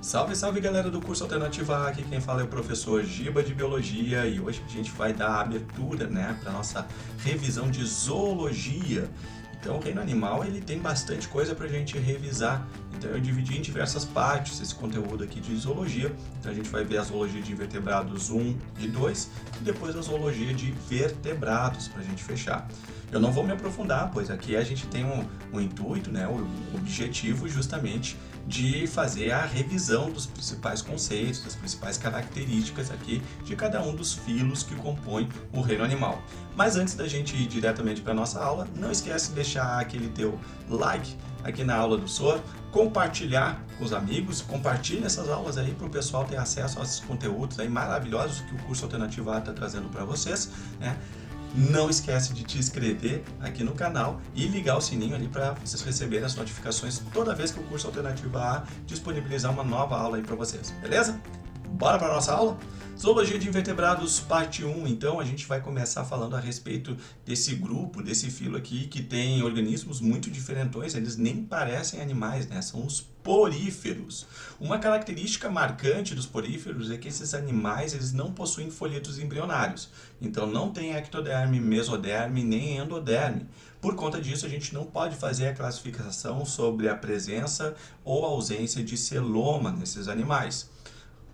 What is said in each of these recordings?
Salve, salve galera do curso Alternativa A, aqui quem fala é o professor Giba de Biologia e hoje a gente vai dar a abertura, para nossa revisão de zoologia. Então o reino animal ele tem bastante coisa para a gente revisar, então eu dividi em diversas partes esse conteúdo aqui de zoologia. Então a gente vai ver a zoologia de invertebrados 1 e 2 e depois a zoologia de vertebrados para a gente fechar. Eu não vou me aprofundar, pois aqui a gente tem um intuito, o objetivo justamente de fazer a revisão dos principais conceitos, das principais características aqui de cada um dos filos que compõem o reino animal. Mas antes da gente ir diretamente para a nossa aula, não esquece de deixar aquele teu like aqui na aula do SOR, compartilhar com os amigos, compartilhe essas aulas aí para o pessoal ter acesso a esses conteúdos aí maravilhosos que o curso Alternativa A está trazendo para vocês, né? Não esquece de te inscrever aqui no canal e ligar o sininho ali para vocês receberem as notificações toda vez que o curso Alternativa A disponibilizar uma nova aula aí para vocês, beleza? Bora para a nossa aula? Zoologia de invertebrados, parte 1. Então, a gente vai começar falando a respeito desse grupo, desse filo aqui, que tem organismos muito diferentões, eles nem parecem animais, né? São os poríferos. Uma característica marcante dos poríferos é que esses animais eles não possuem folhetos embrionários. Então, não tem ectoderme, mesoderme, nem endoderme. Por conta disso, a gente não pode fazer a classificação sobre a presença ou ausência de celoma nesses animais.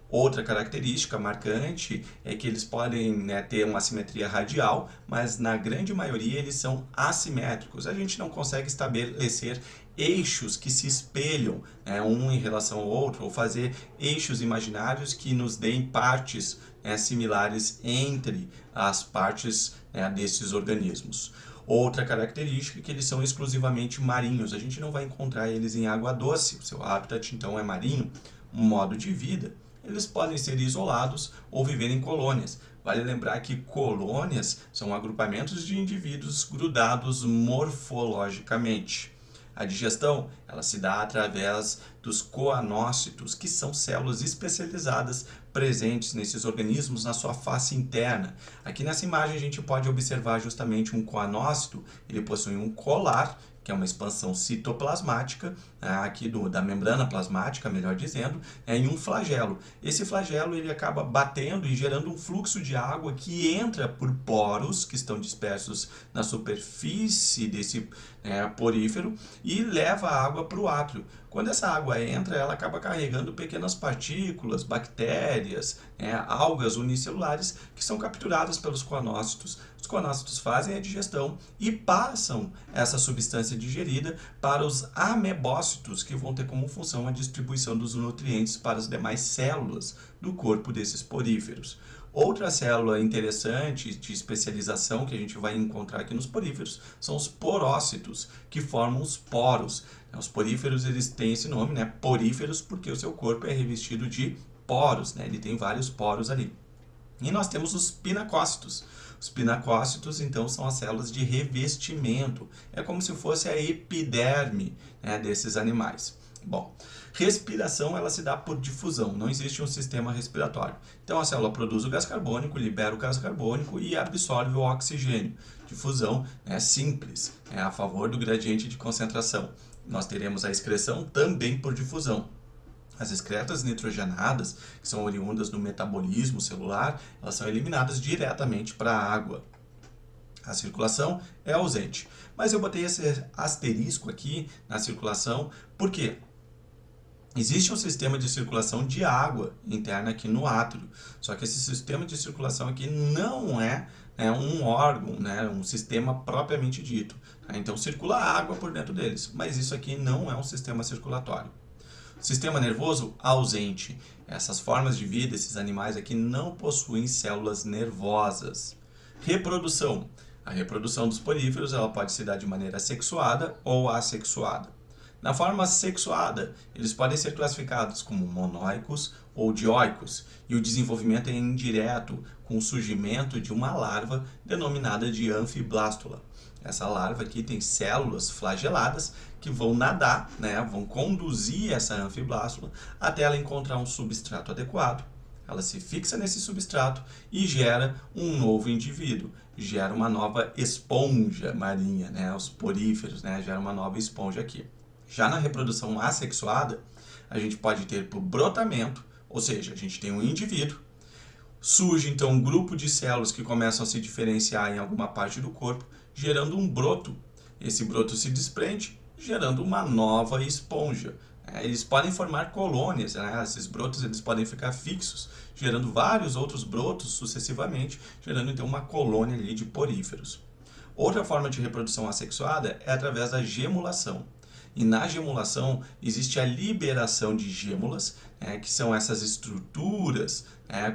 Outra característica marcante é que eles podem ter uma simetria radial, mas na grande maioria eles são assimétricos. A gente não consegue estabelecer eixos que se espelham um em relação ao outro, ou fazer eixos imaginários que nos deem partes similares entre as partes desses organismos. Outra característica é que eles são exclusivamente marinhos. A gente não vai encontrar eles em água doce, o seu habitat então é marinho. Um modo de vida. Eles podem ser isolados ou viver em colônias. Vale lembrar que colônias são agrupamentos de indivíduos grudados morfologicamente. A digestão ela se dá através dos coanócitos, que são células especializadas presentes nesses organismos na sua face interna. Aqui nessa imagem a gente pode observar justamente um coanócito, ele possui um colar, que é uma expansão citoplasmática, aqui da membrana plasmática, melhor dizendo, em um flagelo. Esse flagelo ele acaba batendo e gerando um fluxo de água que entra por poros que estão dispersos na superfície desse porífero e leva a água para o átrio. Quando essa água entra, ela acaba carregando pequenas partículas, bactérias, algas unicelulares que são capturadas pelos coanócitos. Os coanócitos fazem a digestão e passam essa substância digerida para os amebócitos, que vão ter como função a distribuição dos nutrientes para as demais células do corpo desses poríferos. Outra célula interessante de especialização que a gente vai encontrar aqui nos poríferos são os porócitos, que formam os poros. Os poríferos eles têm esse nome, poríferos, porque o seu corpo é revestido de poros, ele tem vários poros ali. E nós temos os pinacócitos. Os pinacócitos, então, são as células de revestimento. É como se fosse a epiderme desses animais. Bom, respiração ela se dá por difusão, não existe um sistema respiratório. Então a célula produz o gás carbônico, libera o gás carbônico e absorve o oxigênio. Difusão simples, a favor do gradiente de concentração. Nós teremos a excreção também por difusão. As excretas nitrogenadas, que são oriundas do metabolismo celular, elas são eliminadas diretamente para a água. A circulação é ausente. Mas eu botei esse asterisco aqui na circulação, por quê? Existe um sistema de circulação de água interna aqui no átrio, só que esse sistema de circulação aqui não é um órgão, um sistema propriamente dito. Então circula água por dentro deles, mas isso aqui não é um sistema circulatório. Sistema nervoso ausente. Essas formas de vida, esses animais aqui não possuem células nervosas. Reprodução. A reprodução dos poríferos ela pode se dar de maneira sexuada ou assexuada. Na forma sexuada, eles podem ser classificados como monóicos ou dioicos, e o desenvolvimento é indireto, com o surgimento de uma larva denominada de anfiblástula. Essa larva aqui tem células flageladas que vão nadar, vão conduzir essa anfiblástula até ela encontrar um substrato adequado. Ela se fixa nesse substrato e gera um novo indivíduo, gera uma nova esponja marinha, os poríferos, gera uma nova esponja aqui. Já na reprodução assexuada, a gente pode ter por brotamento, ou seja, a gente tem um indivíduo, surge então um grupo de células que começam a se diferenciar em alguma parte do corpo, gerando um broto. Esse broto se desprende, gerando uma nova esponja. Eles podem formar colônias, esses brotos eles podem ficar fixos, gerando vários outros brotos sucessivamente, gerando então uma colônia ali de poríferos. Outra forma de reprodução assexuada é através da gemulação. E na gemulação existe a liberação de gêmulas, que são essas estruturas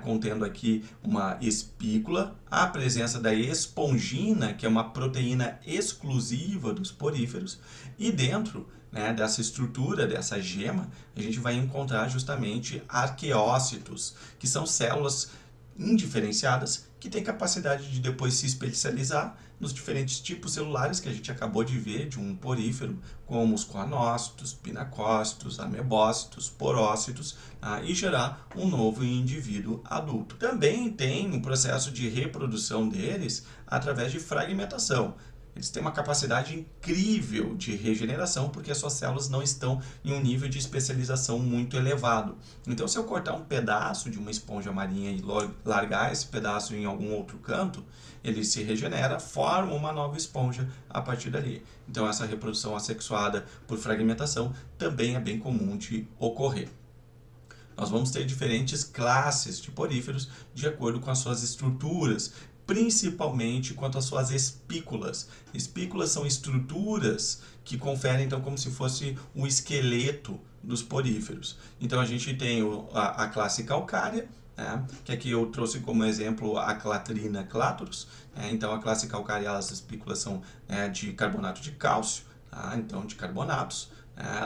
contendo aqui uma espícula, a presença da espongina, que é uma proteína exclusiva dos poríferos, e dentro dessa estrutura, dessa gema, a gente vai encontrar justamente arqueócitos, que são células indiferenciadas que têm capacidade de depois se especializar nos diferentes tipos celulares que a gente acabou de ver de um porífero, como os coanócitos, pinacócitos, amebócitos, porócitos, e gerar um novo indivíduo adulto. Também tem um processo de reprodução deles através de fragmentação. Eles têm uma capacidade incrível de regeneração porque as suas células não estão em um nível de especialização muito elevado. Então, se eu cortar um pedaço de uma esponja marinha e largar esse pedaço em algum outro canto, ele se regenera, forma uma nova esponja a partir dali. Então, essa reprodução assexuada por fragmentação também é bem comum de ocorrer. Nós vamos ter diferentes classes de poríferos de acordo com as suas estruturas, principalmente quanto às suas espículas. Espículas são estruturas que conferem, então, como se fosse o esqueleto dos poríferos. Então, a gente tem a classe calcária, que aqui eu trouxe como exemplo a Clatrina clatrus. Então, a classe calcária, as espículas são de carbonato de cálcio, então de carbonatos.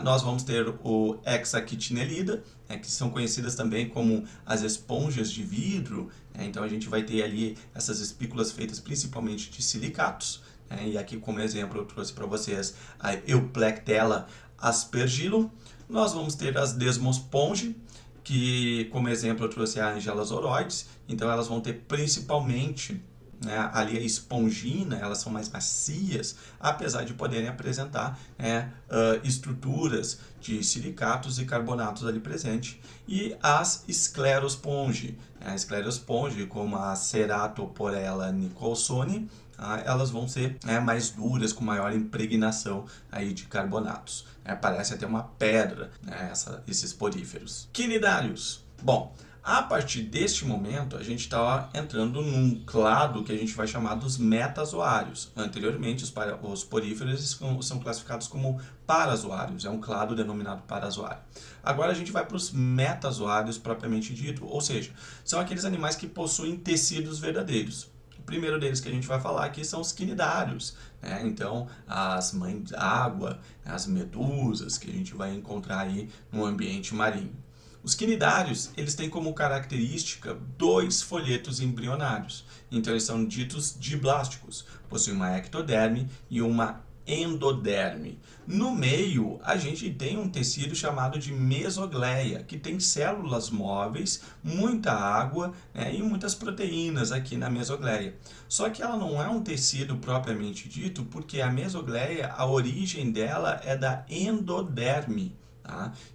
Nós vamos ter o hexaquitinelida, que são conhecidas também como as esponjas de vidro. Então a gente vai ter ali essas espículas feitas principalmente de silicatos. E aqui como exemplo eu trouxe para vocês a Euplectella aspergillum. Nós vamos ter as desmosponge, que como exemplo eu trouxe a Angelas oroides. Então elas vão ter principalmente ali a espongina, elas são mais macias, apesar de poderem apresentar estruturas de silicatos e carbonatos ali presente. E as esclerosponge, a esclerosponge, como a Ceratoporella nicholsoni, elas vão ser mais duras, com maior impregnação aí de carbonatos. Parece até uma pedra, esses poríferos. Quinidários. Bom, a partir deste momento, a gente está entrando num clado que a gente vai chamar dos metazoários. Anteriormente, os poríferos são classificados como parazoários, é um clado denominado parazoário. Agora a gente vai para os metazoários propriamente dito, ou seja, são aqueles animais que possuem tecidos verdadeiros. O primeiro deles que a gente vai falar aqui são os quinidários, então as mães d'água, as medusas que a gente vai encontrar aí no ambiente marinho. Os quinidários, eles têm como característica 2 folhetos embrionários. Então, eles são ditos diblásticos. Possuem uma ectoderme e uma endoderme. No meio, a gente tem um tecido chamado de mesogleia, que tem células móveis, muita água e muitas proteínas aqui na mesogleia. Só que ela não é um tecido propriamente dito, porque a mesogleia, a origem dela é da endoderme.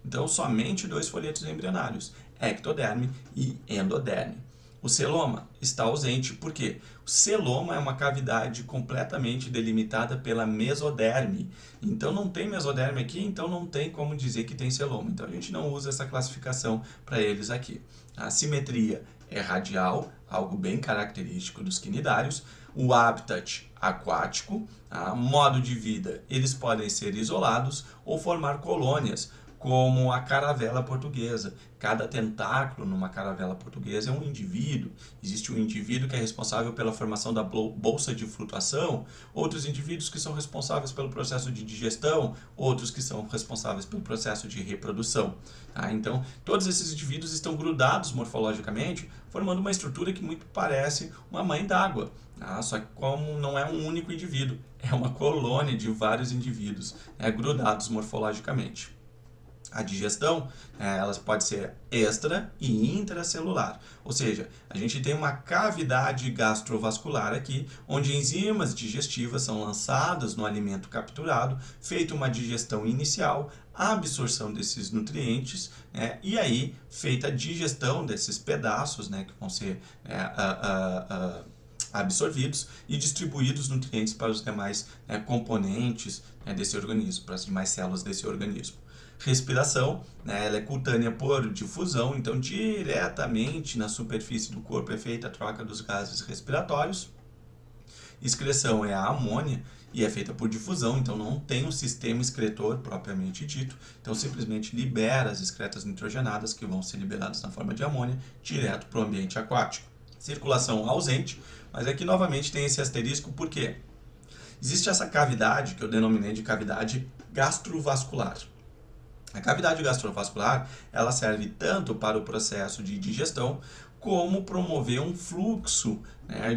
Então, somente 2 folhetos embrionários, ectoderme e endoderme. O celoma está ausente, por quê? O celoma é uma cavidade completamente delimitada pela mesoderme. Então, não tem mesoderme aqui, então não tem como dizer que tem celoma. Então, a gente não usa essa classificação para eles aqui. A simetria é radial, algo bem característico dos quinidários. O habitat aquático, modo de vida, eles podem ser isolados ou formar colônias, como a caravela portuguesa. Cada tentáculo numa caravela portuguesa é um indivíduo. Existe um indivíduo que é responsável pela formação da bolsa de flutuação, outros indivíduos que são responsáveis pelo processo de digestão, outros que são responsáveis pelo processo de reprodução. Então, todos esses indivíduos estão grudados morfologicamente, formando uma estrutura que muito parece uma mãe d'água. Só que como não é um único indivíduo, é uma colônia de vários indivíduos grudados morfologicamente. A digestão, ela pode ser extra e intracelular, ou seja, a gente tem uma cavidade gastrovascular aqui, onde enzimas digestivas são lançadas no alimento capturado, feita uma digestão inicial, a absorção desses nutrientes, e aí feita a digestão desses pedaços, que vão ser absorvidos e distribuídos nutrientes para os demais componentes desse organismo, para as demais células desse organismo. Respiração, ela é cutânea por difusão, então diretamente na superfície do corpo é feita a troca dos gases respiratórios. Excreção é a amônia e é feita por difusão, então não tem um sistema excretor propriamente dito, então simplesmente libera as excretas nitrogenadas que vão ser liberadas na forma de amônia direto para o ambiente aquático. Circulação ausente, mas aqui novamente tem esse asterisco porque existe essa cavidade que eu denominei de cavidade gastrovascular. A cavidade gastrovascular, ela serve tanto para o processo de digestão, como promover um fluxo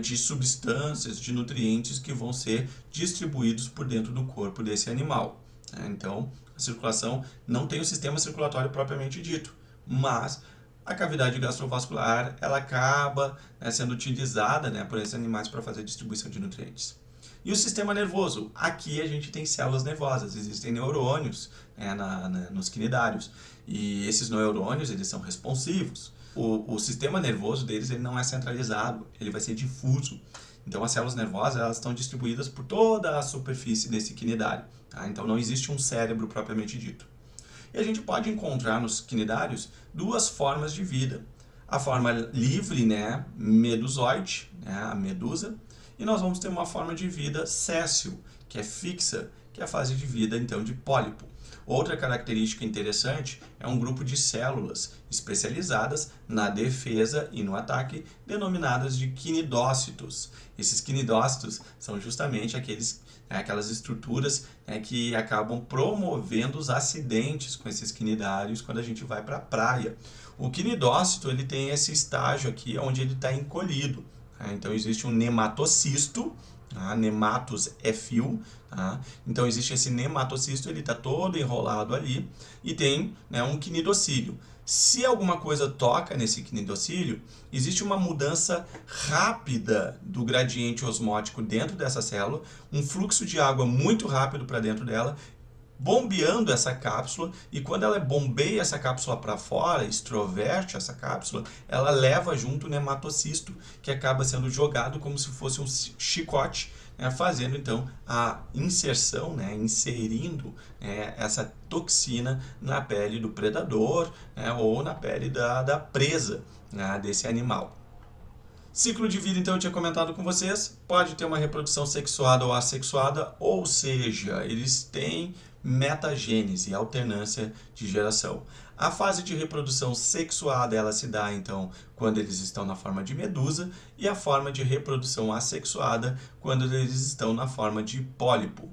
de substâncias, de nutrientes que vão ser distribuídos por dentro do corpo desse animal. Então, a circulação não tem o sistema circulatório propriamente dito, mas a cavidade gastrovascular, ela acaba sendo utilizada por esses animais para fazer distribuição de nutrientes. E o sistema nervoso? Aqui a gente tem células nervosas, existem neurônios nos quinidários. E esses neurônios, eles são responsivos. O sistema nervoso deles ele não é centralizado, ele vai ser difuso. Então as células nervosas elas estão distribuídas por toda a superfície desse quinidário. Então não existe um cérebro propriamente dito. E a gente pode encontrar nos quinidários duas formas de vida. A forma livre, medusoide, a medusa, e nós vamos ter uma forma de vida séssil, que é fixa, que é a fase de vida, então, de pólipo. Outra característica interessante é um grupo de células especializadas na defesa e no ataque, denominadas de quinidócitos. Esses quinidócitos são justamente aquelas estruturas que acabam promovendo os acidentes com esses quinidários quando a gente vai para a praia. O quinidócito ele tem esse estágio aqui onde ele está encolhido. Então existe um nematocisto, nematos é fio, então existe esse nematocisto, ele está todo enrolado ali e tem um quinidocílio. Se alguma coisa toca nesse quinidocílio, existe uma mudança rápida do gradiente osmótico dentro dessa célula, um fluxo de água muito rápido para dentro dela, bombeando essa cápsula, e quando ela bombeia essa cápsula para fora, extroverte essa cápsula, ela leva junto o nematocisto, que acaba sendo jogado como se fosse um chicote, fazendo então a inserção, inserindo essa toxina na pele do predador ou na pele da presa desse animal. Ciclo de vida, então, eu tinha comentado com vocês, pode ter uma reprodução sexuada ou assexuada, ou seja, eles têm metagênese, alternância de geração. A fase de reprodução sexuada, ela se dá, então, quando eles estão na forma de medusa, e a forma de reprodução assexuada, quando eles estão na forma de pólipo.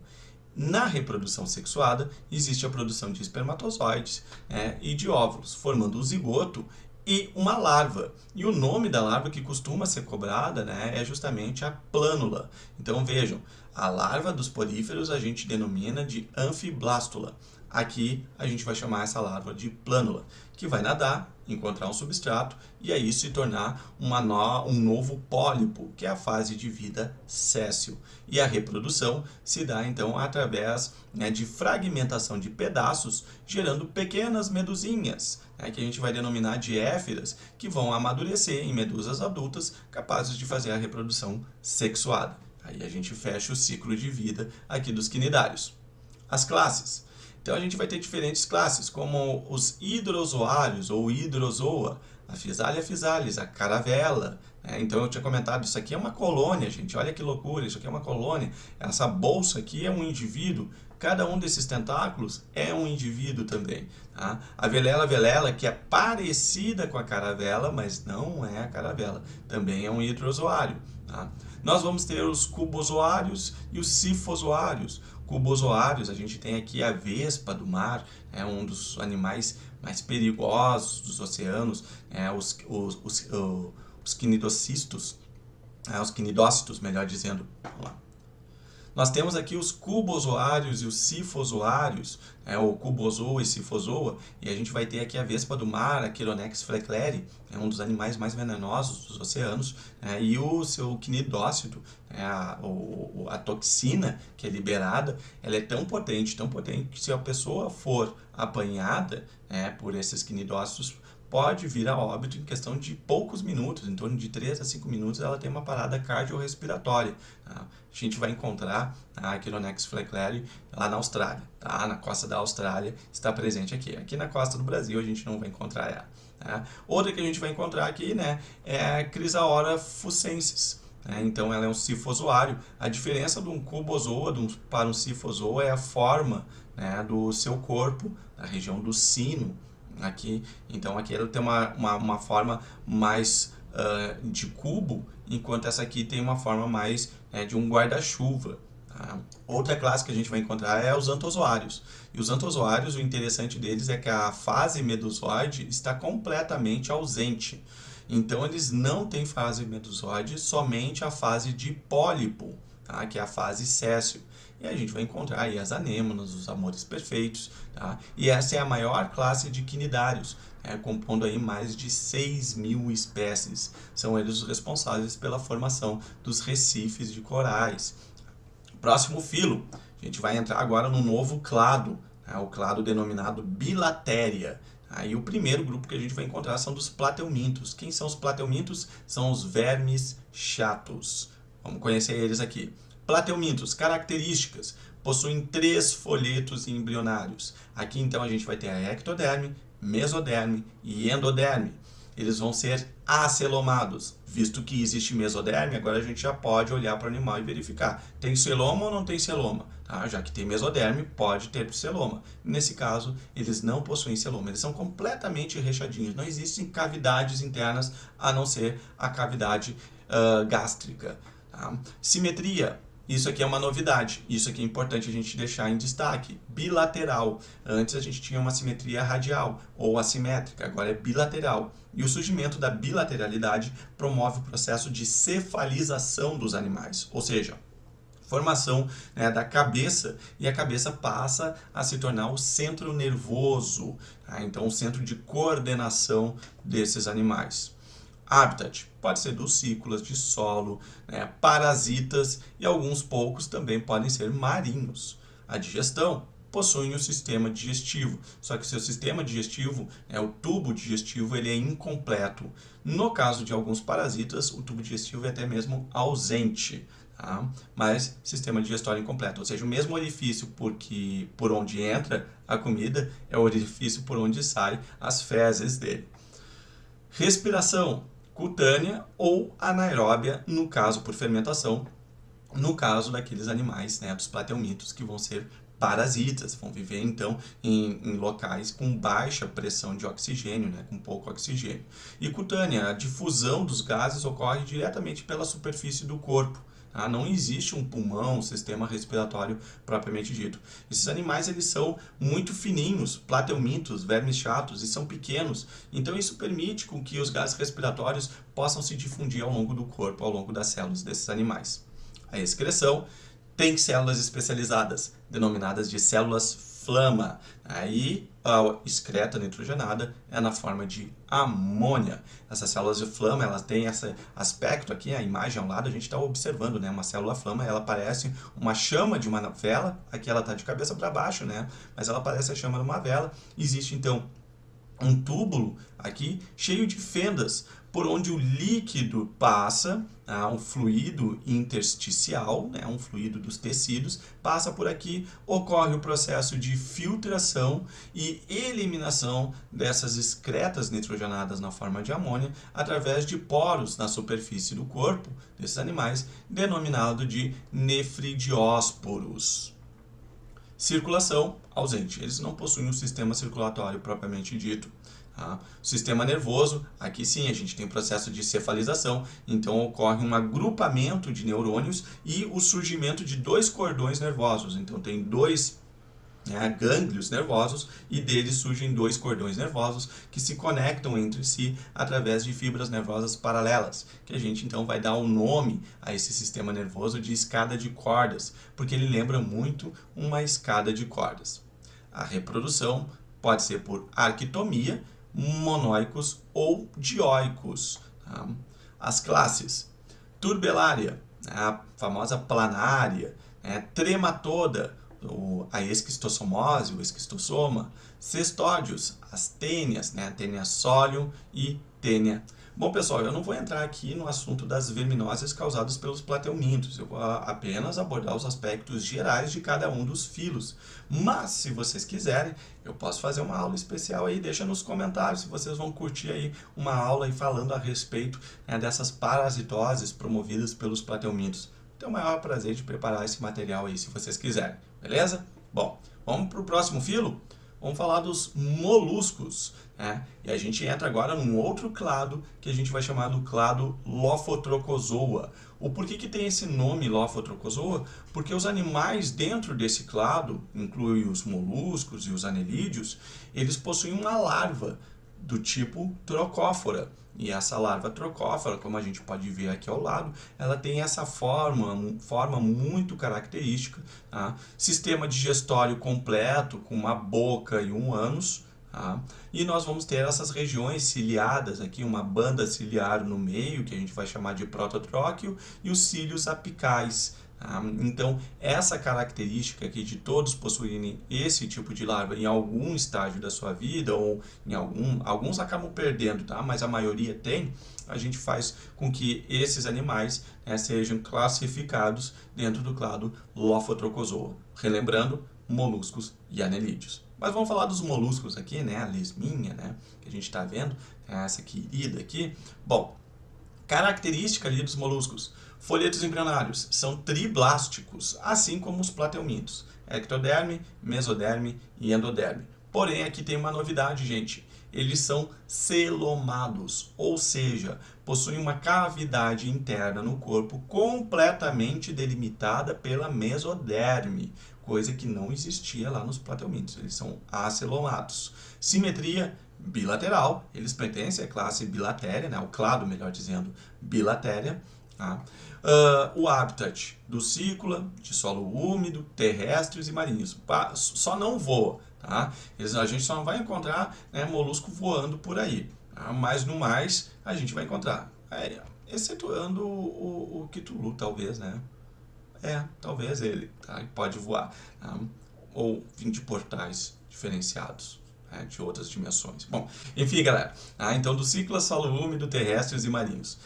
Na reprodução sexuada, existe a produção de espermatozoides e de óvulos, formando o zigoto e uma larva. E o nome da larva que costuma ser cobrada é justamente a plânula. Então vejam, a larva dos poríferos a gente denomina de anfiblástula. Aqui a gente vai chamar essa larva de plânula, que vai nadar, encontrar um substrato e aí se tornar um novo pólipo, que é a fase de vida séssil. E a reprodução se dá então através de fragmentação de pedaços, gerando pequenas medusinhas, que a gente vai denominar de éfiras, que vão amadurecer em medusas adultas capazes de fazer a reprodução sexuada. Aí a gente fecha o ciclo de vida aqui dos quinidários. As classes. Então a gente vai ter diferentes classes, como os hidrozoários ou hidrozoa, a Physalia physalis, a caravela. Então eu tinha comentado, isso aqui é uma colônia, gente, olha que loucura, isso aqui é uma colônia. Essa bolsa aqui é um indivíduo, cada um desses tentáculos é um indivíduo também. A velela, que é parecida com a caravela, mas não é a caravela, também é um hidrozoário. Nós vamos ter os cubozoários e os sifozoários. Cubozoários, a gente tem aqui a vespa do mar, um dos animais mais perigosos dos oceanos, os quinidócitos, melhor dizendo. Vamos lá. Nós temos aqui os cubozoários e os sifozoários, o cubozoa e sifozoa, e a gente vai ter aqui a vespa do mar, a Chironex fleckleri, é um dos animais mais venenosos dos oceanos, e o seu cnidócito, a toxina que é liberada, ela é tão potente que se a pessoa for apanhada por esses cnidócitos, pode vir a óbito em questão de poucos minutos, em torno de 3 a 5 minutos, ela tem uma parada cardiorrespiratória. Tá? A gente vai encontrar a Chironex fleckleri lá na Austrália, tá? Na costa da Austrália, está presente aqui. Aqui na costa do Brasil a gente não vai encontrar ela. Tá? Outra que a gente vai encontrar aqui, é a Chrysaora fuscensis. Então ela é um sifozoário. A diferença de um cubozoa para um sifozoa é a forma do seu corpo, da região do sino. Então aqui ela tem uma forma mais de cubo, enquanto essa aqui tem uma forma mais de um guarda-chuva. Tá? Outra classe que a gente vai encontrar é os antozoários. E os antozoários, o interessante deles é que a fase medusoide está completamente ausente. Então eles não têm fase medusoide, somente a fase de pólipo, tá? Que é a fase séssil. E a gente vai encontrar aí as anêmonas, os amores perfeitos, tá? E essa é a maior classe de quinidários, compondo aí mais de 6.000 espécies. São eles os responsáveis pela formação dos recifes de corais. Próximo filo, a gente vai entrar agora no novo clado, o clado denominado Bilateria. Aí o primeiro grupo que a gente vai encontrar são dos plateumintos. Quem são os plateumintos? São os vermes chatos. Vamos conhecer eles aqui. Plateumintos, características, possuem 3 folhetos embrionários. Aqui então a gente vai ter a ectoderme, mesoderme e endoderme. Eles vão ser acelomados. Visto que existe mesoderme, agora a gente já pode olhar para o animal e verificar. Tem celoma ou não tem celoma? Tá? Já que tem mesoderme, pode ter celoma. Nesse caso, eles não possuem celoma. Eles são completamente rechadinhos. Não existem cavidades internas a não ser a cavidade gástrica. Tá? Simetria. Isso aqui é uma novidade, isso aqui é importante a gente deixar em destaque. Bilateral. Antes a gente tinha uma simetria radial ou assimétrica, agora é bilateral. E o surgimento da bilateralidade promove o processo de cefalização dos animais, ou seja, formação da cabeça, e a cabeça passa a se tornar o centro nervoso, tá? Então o centro de coordenação desses animais. Habitat pode ser dulcícolas de solo, parasitas e alguns poucos também podem ser marinhos. A digestão possuem o sistema digestivo, só que o seu sistema digestivo, o tubo digestivo, ele é incompleto. No caso de alguns parasitas, o tubo digestivo é até mesmo ausente, tá? Mas sistema digestório incompleto, ou seja, o mesmo orifício por onde entra a comida é o orifício por onde sai as fezes dele. Respiração cutânea ou anaeróbia, no caso por fermentação, no caso daqueles animais, dos plateumintos, que vão ser parasitas, vão viver então em locais com baixa pressão de oxigênio, com pouco oxigênio. E cutânea, a difusão dos gases ocorre diretamente pela superfície do corpo. Não existe um pulmão, um sistema respiratório propriamente dito. Esses animais eles são muito fininhos, plateumintos, vermes chatos, e são pequenos. Então isso permite com que os gases respiratórios possam se difundir ao longo do corpo, ao longo das células desses animais. A excreção tem células especializadas, denominadas de células flama. Aí a excreta nitrogenada é na forma de amônia. Essas células de flama, elas têm esse aspecto aqui, a imagem ao lado, a gente está observando, uma célula flama, ela parece uma chama de uma vela, aqui ela está de cabeça para baixo, mas ela parece a chama de uma vela. Existe então um túbulo aqui cheio de fendas, por onde o líquido passa, um fluido intersticial, um fluido dos tecidos, passa por aqui, ocorre o processo de filtração e eliminação dessas excretas nitrogenadas na forma de amônia através de poros na superfície do corpo desses animais, denominado de nefridiósporos. Circulação ausente, eles não possuem um sistema circulatório propriamente dito. O sistema nervoso, aqui sim a gente tem processo de cefalização, então ocorre um agrupamento de neurônios e o surgimento de 2 cordões nervosos. Então tem 2 né, gânglios nervosos, e deles surgem dois cordões nervosos que se conectam entre si através de fibras nervosas paralelas, que a gente então vai dar o nome a esse sistema nervoso de escada de cordas, porque ele lembra muito uma escada de cordas. A reprodução pode ser por arquitomia, monóicos ou dioicos. Tá? As classes: turbelária, a famosa planária, trematoda, a esquistossomose, o esquistossoma, cestódios, as tênias, tênia solium e tênia. Bom, pessoal, eu não vou entrar aqui no assunto das verminoses causadas pelos plateumintos, eu vou apenas abordar os aspectos gerais de cada um dos filos. Mas, se vocês quiserem, eu posso fazer uma aula especial aí, deixa nos comentários se vocês vão curtir aí uma aula aí falando a respeito dessas parasitoses promovidas pelos plateumintos. Tenho o maior prazer de preparar esse material aí, se vocês quiserem, beleza? Bom, vamos para o próximo filo? Vamos falar dos moluscos, E a gente entra agora num outro clado que a gente vai chamar do clado Lophotrochozoa. O porquê que tem esse nome Lophotrochozoa? Porque os animais dentro desse clado, incluem os moluscos e os anelídeos, eles possuem uma larva do tipo trocófora. E essa larva trocófora, como a gente pode ver aqui ao lado, ela tem essa forma muito característica. Tá? Sistema digestório completo, com uma boca e um ânus. Tá? E nós vamos ter essas regiões ciliadas aqui, uma banda ciliar no meio, que a gente vai chamar de prototróqueo, e os cílios apicais. Então, essa característica aqui de todos possuírem esse tipo de larva em algum estágio da sua vida, ou em alguns acabam perdendo, tá? Mas a maioria tem, a gente faz com que esses animais sejam classificados dentro do clado Lophotrochozoa. Relembrando, moluscos e anelídeos. Mas vamos falar dos moluscos aqui, a lesminha, que a gente está vendo, essa querida aqui. Bom, característica ali dos moluscos: folhetos embrionários são triblásticos, assim como os plateumintos, ectoderme, mesoderme e endoderme. Porém, aqui tem uma novidade, gente. Eles são celomados, ou seja, possuem uma cavidade interna no corpo completamente delimitada pela mesoderme, coisa que não existia lá nos plateumintos. Eles são acelomados. Simetria bilateral, eles pertencem à classe bilatéria, o clado, melhor dizendo, bilatéria. Tá? O habitat do cícula, de solo úmido, terrestres e marinhos. Só não voa. Tá? A gente só não vai encontrar molusco voando por aí. Tá? Mas no mais, a gente vai encontrar. Excetuando o Cthulhu, talvez, talvez ele pode voar. Tá? Ou vir de portais diferenciados. De outras dimensões. Bom, enfim, galera. Então, do ciclo, solo úmido, terrestres e marinhos.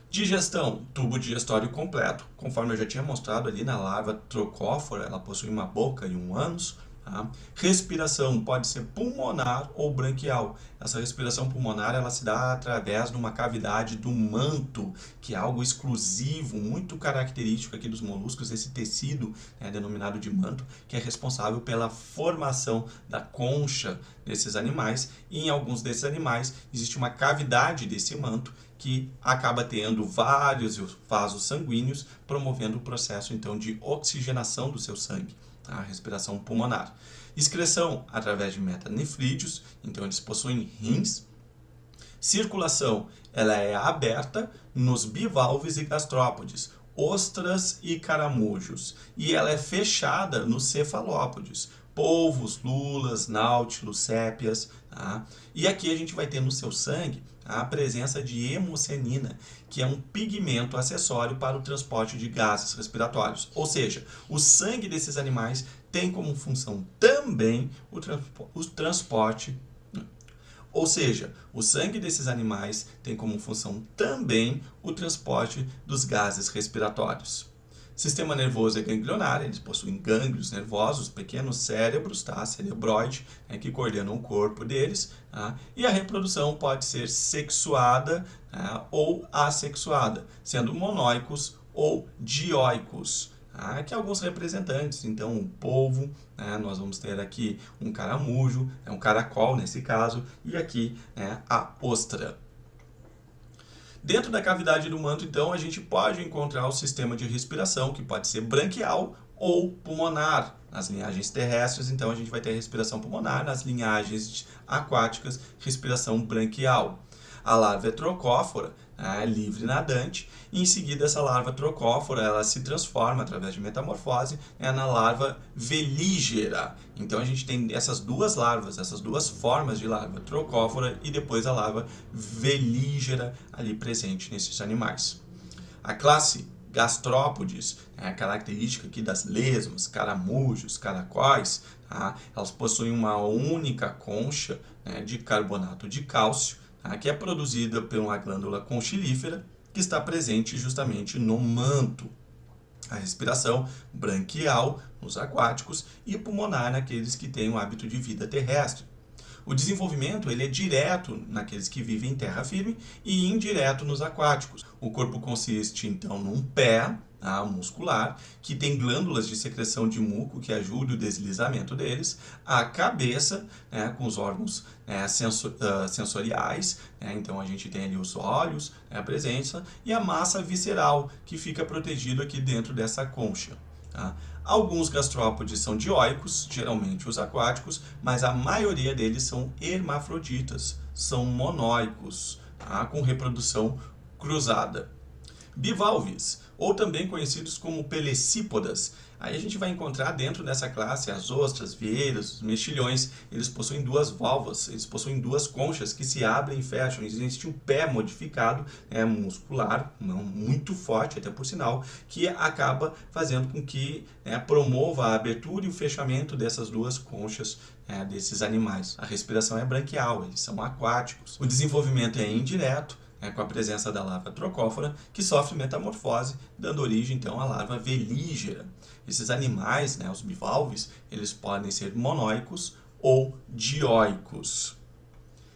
Digestão, tubo digestório completo. Conforme eu já tinha mostrado ali na larva trocófora, ela possui uma boca e um ânus. Tá? Respiração pode ser pulmonar ou branquial. Essa respiração pulmonar ela se dá através de uma cavidade do manto, que é algo exclusivo, muito característico aqui dos moluscos, esse tecido denominado de manto, que é responsável pela formação da concha desses animais. E em alguns desses animais existe uma cavidade desse manto que acaba tendo vários vasos sanguíneos, promovendo o processo então de oxigenação do seu sangue. A respiração pulmonar. Excreção através de metanefrídeos, então eles possuem rins. Circulação, ela é aberta nos bivalves e gastrópodes, ostras e caramujos, e ela é fechada nos cefalópodes, polvos, lulas, náutilos, sépias. Tá? E aqui a gente vai ter no seu sangue a presença de hemocenina, que é um pigmento acessório para o transporte de gases respiratórios. Ou seja, o sangue desses animais tem como função também o transporte. Ou seja, o sangue desses animais tem como função também o transporte dos gases respiratórios. Sistema nervoso é ganglionar, eles possuem gânglios nervosos, pequenos cérebros, cerebroide, que coordenam o corpo deles. E a reprodução pode ser sexuada ou assexuada, sendo monóicos ou dioicos. Aqui alguns representantes, então um polvo, nós vamos ter aqui um caramujo, um caracol nesse caso, e aqui a ostra. Dentro da cavidade do manto, então, a gente pode encontrar o sistema de respiração, que pode ser branquial ou pulmonar. Nas linhagens terrestres, então, a gente vai ter respiração pulmonar, nas linhagens aquáticas, respiração branquial. A larva é trocófora, livre nadante, e em seguida essa larva trocófora ela se transforma através de metamorfose na larva velígera. Então a gente tem essas duas larvas, essas duas formas de larva trocófora e depois a larva velígera ali presente nesses animais. A classe Gastrópodes, a característica aqui das lesmas, caramujos, caracóis, elas possuem uma única concha de carbonato de cálcio, que é produzida por uma glândula conchilífera que está presente justamente no manto. A respiração branquial nos aquáticos e pulmonar naqueles que têm o hábito de vida terrestre. O desenvolvimento ele é direto naqueles que vivem em terra firme e indireto nos aquáticos. O corpo consiste então num pé muscular, que tem glândulas de secreção de muco que ajudam o deslizamento deles, a cabeça, com os órgãos sensoriais, então a gente tem ali os olhos, a presença, e a massa visceral, que fica protegido aqui dentro dessa concha. Alguns gastrópodes são dioicos, geralmente os aquáticos, mas a maioria deles são hermafroditas, são monóicos, com reprodução cruzada. Bivalves, ou também conhecidos como pelecípodas. Aí a gente vai encontrar dentro dessa classe as ostras, vieiras, os mexilhões. Eles possuem duas válvulas, eles possuem duas conchas que se abrem e fecham. Existe um pé modificado, muscular, não muito forte até por sinal, que acaba fazendo com que promova a abertura e o fechamento dessas duas conchas desses animais. A respiração é branquial, eles são aquáticos. O desenvolvimento é indireto, com a presença da larva trocófora, que sofre metamorfose, dando origem então à larva velígera. Esses animais, os bivalves, eles podem ser monóicos ou dioicos.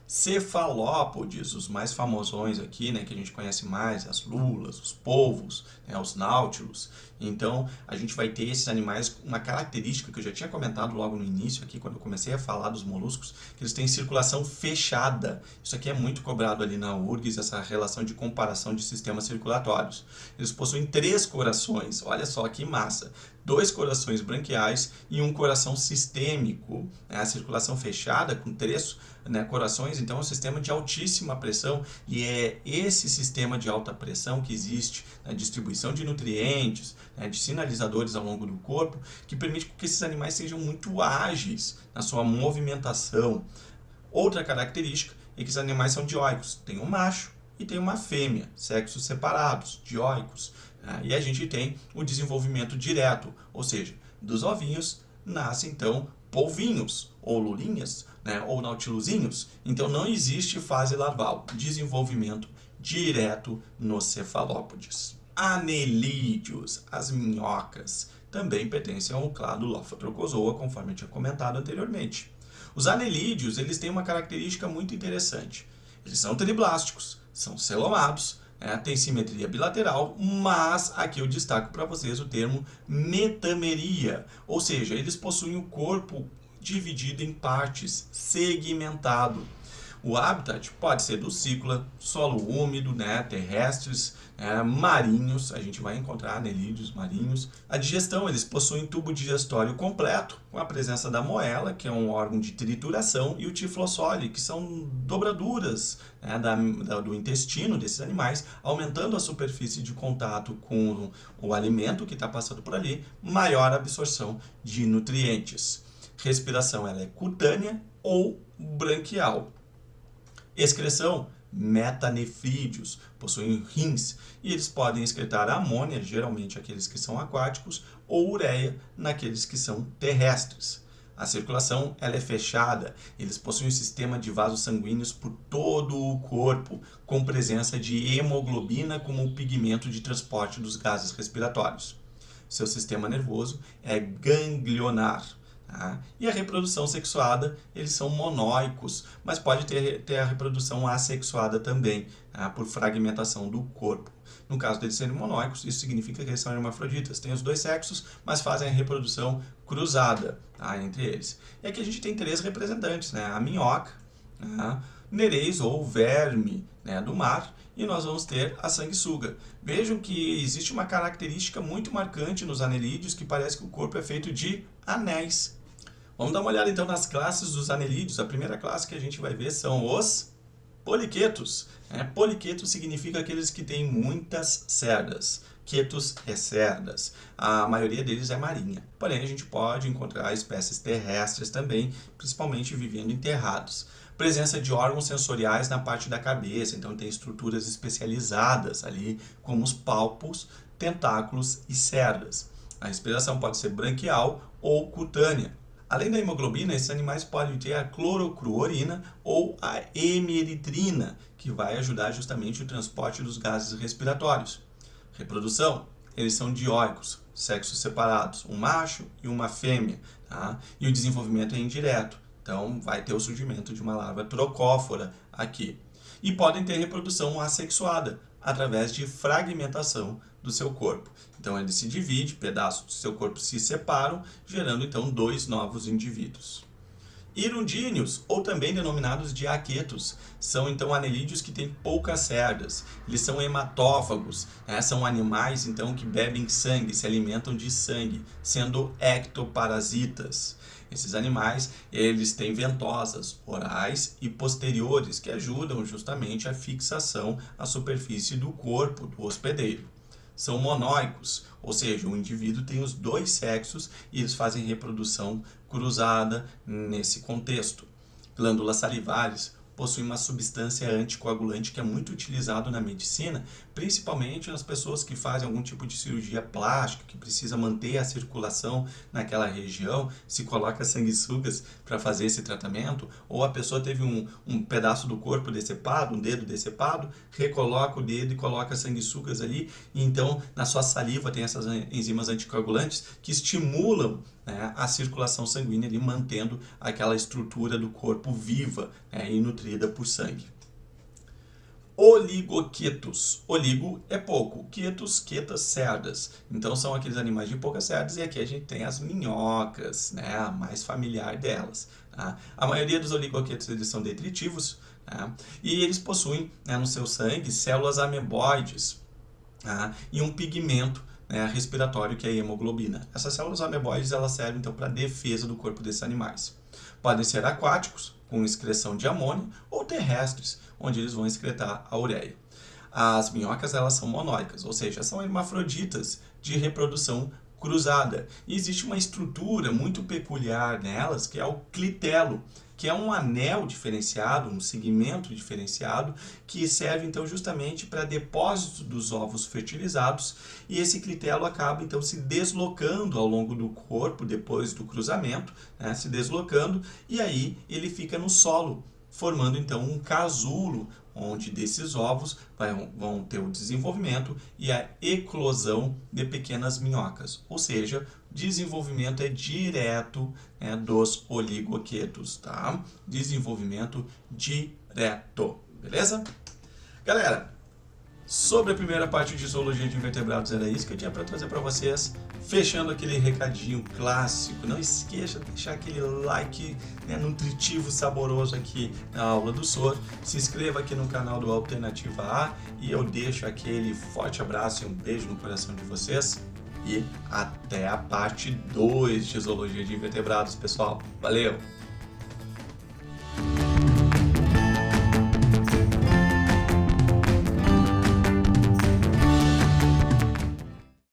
Cefalópodes, os mais famosões aqui, que a gente conhece mais, as lulas, os polvos, os náutilos. Então, a gente vai ter esses animais, uma característica que eu já tinha comentado logo no início, aqui quando eu comecei a falar dos moluscos, que eles têm circulação fechada. Isso aqui é muito cobrado ali na URGS, essa relação de comparação de sistemas circulatórios. Eles possuem 3 corações, olha só que massa. 2 corações branquiais e um coração sistêmico. A circulação fechada com 3 corações, então é um sistema de altíssima pressão, e é esse sistema de alta pressão que existe na distribuição de nutrientes, de sinalizadores ao longo do corpo, que permite que esses animais sejam muito ágeis na sua movimentação. Outra característica é que os animais são dioicos, tem um macho e tem uma fêmea, sexos separados, dioicos. E a gente tem o desenvolvimento direto, ou seja, dos ovinhos nascem então polvinhos, ou lulinhas, ou nautiluzinhos. Então não existe fase larval, desenvolvimento direto nos cefalópodes. Anelídeos, as minhocas, também pertencem ao clado Lophotrochozoa, conforme eu tinha comentado anteriormente. Os anelídeos, eles têm uma característica muito interessante. Eles são triblásticos, são celomados, tem simetria bilateral, mas aqui eu destaco para vocês o termo metameria, ou seja, eles possuem o corpo dividido em partes, segmentado. O habitat pode ser ducícola, solo úmido, terrestres, marinhos, a gente vai encontrar anelídeos marinhos. A digestão, eles possuem tubo digestório completo, com a presença da moela, que é um órgão de trituração, e o tiflossole, que são dobraduras do intestino desses animais, aumentando a superfície de contato com o alimento que está passando por ali, maior absorção de nutrientes. Respiração ela é cutânea ou branquial. Excreção, metanefrídeos, possuem rins e eles podem excretar amônia, geralmente aqueles que são aquáticos, ou ureia naqueles que são terrestres. A circulação ela é fechada, eles possuem um sistema de vasos sanguíneos por todo o corpo, com presença de hemoglobina como um pigmento de transporte dos gases respiratórios. Seu sistema nervoso é ganglionar. E a reprodução sexuada, eles são monóicos, mas pode ter a reprodução assexuada também, por fragmentação do corpo. No caso deles serem monóicos, isso significa que eles são hermafroditas. Tem os 2 sexos, mas fazem a reprodução cruzada entre eles. E aqui a gente tem 3 representantes, a minhoca, Nereis ou verme do mar, e nós vamos ter a sanguessuga. Vejam que existe uma característica muito marcante nos anelídeos, que parece que o corpo é feito de anéis. Vamos dar uma olhada então nas classes dos anelídeos. A primeira classe que a gente vai ver são os poliquetos. Poliquetos significa aqueles que têm muitas cerdas. Quetos é cerdas. A maioria deles é marinha. Porém, a gente pode encontrar espécies terrestres também, principalmente vivendo enterrados. Presença de órgãos sensoriais na parte da cabeça, então tem estruturas especializadas ali, como os palpos, tentáculos e cerdas. A respiração pode ser branquial ou cutânea. Além da hemoglobina, esses animais podem ter a clorocruorina ou a hemieritrina, que vai ajudar justamente o transporte dos gases respiratórios. Reprodução, eles são dioicos, sexos separados, um macho e uma fêmea, tá? E o desenvolvimento é indireto, então vai ter o surgimento de uma larva trocófora aqui. E podem ter reprodução assexuada, através de fragmentação do seu corpo. Então ele se divide, pedaços do seu corpo se separam, gerando então 2 novos indivíduos. Hirundíneos, ou também denominados de aquetos, são então anelídeos que têm poucas cerdas. Eles são hematófagos, são animais então que bebem sangue, se alimentam de sangue, sendo ectoparasitas. Esses animais, eles têm ventosas orais e posteriores que ajudam justamente a fixação à superfície do corpo do hospedeiro. São monóicos, ou seja, o indivíduo tem os 2 sexos e eles fazem reprodução cruzada nesse contexto. Glândulas salivares possuem uma substância anticoagulante que é muito utilizado na medicina, principalmente nas pessoas que fazem algum tipo de cirurgia plástica, que precisa manter a circulação naquela região, se coloca sanguessugas para fazer esse tratamento, ou a pessoa teve um pedaço do corpo decepado, um dedo decepado, recoloca o dedo e coloca sanguessugas ali, e então na sua saliva tem essas enzimas anticoagulantes que estimulam a circulação sanguínea, ali, mantendo aquela estrutura do corpo viva e nutrida por sangue. Oligoquetos. Oligo é pouco. Quetos, quetas, cerdas. Então são aqueles animais de poucas cerdas, e aqui a gente tem as minhocas, a mais familiar delas. Tá? A maioria dos oligoquetos eles são detritivos, e eles possuem no seu sangue células ameboides e um pigmento respiratório, que é a hemoglobina. Essas células ameboides elas servem então para a defesa do corpo desses animais. Podem ser aquáticos, com excreção de amônia, ou terrestres, onde eles vão excretar a ureia. As minhocas elas são monóicas, ou seja, são hermafroditas de reprodução cruzada. E existe uma estrutura muito peculiar nelas, que é o clitelo, que é um anel diferenciado, um segmento diferenciado, que serve então justamente para depósito dos ovos fertilizados, e esse clitelo acaba então se deslocando ao longo do corpo depois do cruzamento, se deslocando, e aí ele fica no solo, formando então um casulo, onde desses ovos vão ter o desenvolvimento e a eclosão de pequenas minhocas, ou seja, desenvolvimento é direto dos oligoquetos, tá? Desenvolvimento direto, beleza? Galera, sobre a primeira parte de zoologia de invertebrados era isso que eu tinha para trazer para vocês. Fechando aquele recadinho clássico, não esqueça de deixar aquele like nutritivo, saboroso aqui na aula do SOR. Se inscreva aqui no canal do Alternativa A e eu deixo aquele forte abraço e um beijo no coração de vocês. E até a parte 2 de zoologia de invertebrados, pessoal. Valeu!